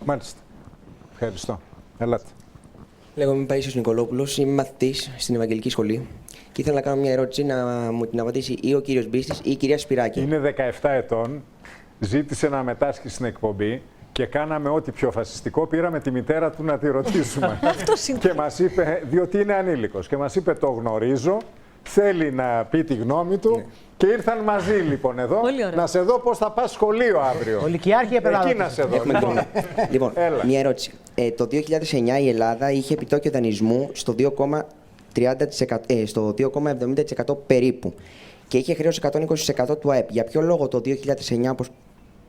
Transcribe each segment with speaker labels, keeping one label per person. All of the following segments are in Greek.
Speaker 1: Μάλιστα. Ευχαριστώ. Ελάτε.
Speaker 2: Λέγομαι Παΐσιος Νικολόπουλος, είμαι μαθητής στην Ευαγγελική Σχολή και ήθελα να κάνω μια ερώτηση να μου την απαντήσει ή ο κύριος Μπίστης ή η κυρία Σπυράκη.
Speaker 1: Είναι 17 ετών, ζήτησε να μετάσχει στην εκπομπή και κάναμε ό,τι πιο φασιστικό. Πήραμε τη μητέρα του να τη ρωτήσουμε. Και μας είπε, διότι είναι ανήλικος, και μας είπε: το γνωρίζω, θέλει να πει τη γνώμη του. Ναι. Και ήρθαν μαζί λοιπόν εδώ να σε δω πώς θα πας σχολείο αύριο.
Speaker 3: Ολυκιάρχη
Speaker 1: Εκεί να σε δω.
Speaker 2: Λοιπόν, μια ερώτηση. Το 2009 η Ελλάδα είχε επιτόκιο δανεισμού στο 2,70% περίπου και είχε χρέος 120% του ΑΕΠ. Για ποιο λόγο το 2009, όπως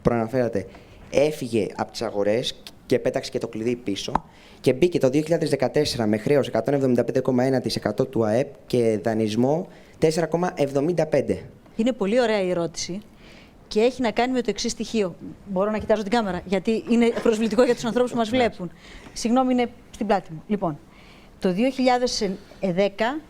Speaker 2: προαναφέρατε, έφυγε από τις αγορές και πέταξε και το κλειδί πίσω και μπήκε το 2014 με χρέος 175,1% του ΑΕΠ και δανεισμό 4,75%.
Speaker 4: Είναι πολύ ωραία η ερώτηση και έχει να κάνει με το εξής στοιχείο. Μπορώ να κοιτάζω την κάμερα, γιατί είναι προσβλητικό για τους ανθρώπους που μας βλέπουν. Συγγνώμη, είναι στην πλάτη μου. Λοιπόν, το 2010,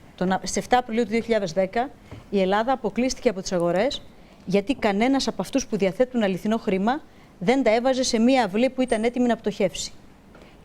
Speaker 4: στις 7 Απριλίου του 2010, η Ελλάδα αποκλείστηκε από τις αγορές, γιατί κανένας από αυτούς που διαθέτουν αληθινό χρήμα δεν τα έβαζε σε μία αυλή που ήταν έτοιμη να πτωχεύσει.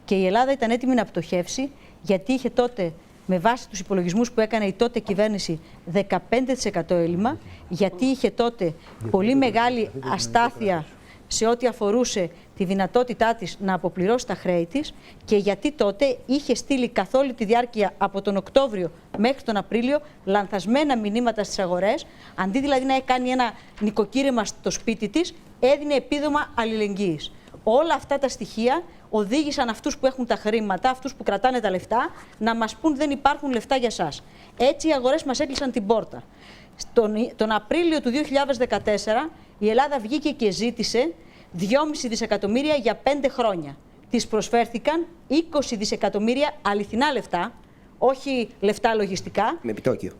Speaker 4: Και η Ελλάδα ήταν έτοιμη να πτωχεύσει, γιατί είχε τότε, με βάση τους υπολογισμούς που έκανε η τότε κυβέρνηση, 15% έλλειμμα, γιατί είχε τότε πολύ μεγάλη αστάθεια σε ό,τι αφορούσε τη δυνατότητά της να αποπληρώσει τα χρέη της και γιατί τότε είχε στείλει καθ' όλη τη διάρκεια από τον Οκτώβριο μέχρι τον Απρίλιο λανθασμένα μηνύματα στις αγορές, αντί δηλαδή να κάνει ένα νοικοκύρεμα στο σπίτι της, έδινε επίδομα αλληλεγγύης. Όλα αυτά τα στοιχεία οδήγησαν αυτούς που έχουν τα χρήματα, αυτούς που κρατάνε τα λεφτά, να μας πούν δεν υπάρχουν λεφτά για σας. Έτσι οι αγορές μας έκλεισαν την πόρτα. Τον Απρίλιο του 2014 η Ελλάδα βγήκε και ζήτησε 2,5 δισεκατομμύρια για 5 χρόνια. Της προσφέρθηκαν 20 δισεκατομμύρια αληθινά λεφτά, όχι λεφτά λογιστικά.
Speaker 2: Με επιτόκιο.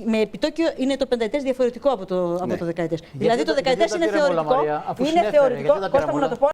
Speaker 4: Με επιτόκιο είναι το πενταετές διαφορετικό από το δεκαετές. Δηλαδή το δεκαετές είναι θεωρητικό. Είναι θεωρητικό. Κώστα μου να το πω.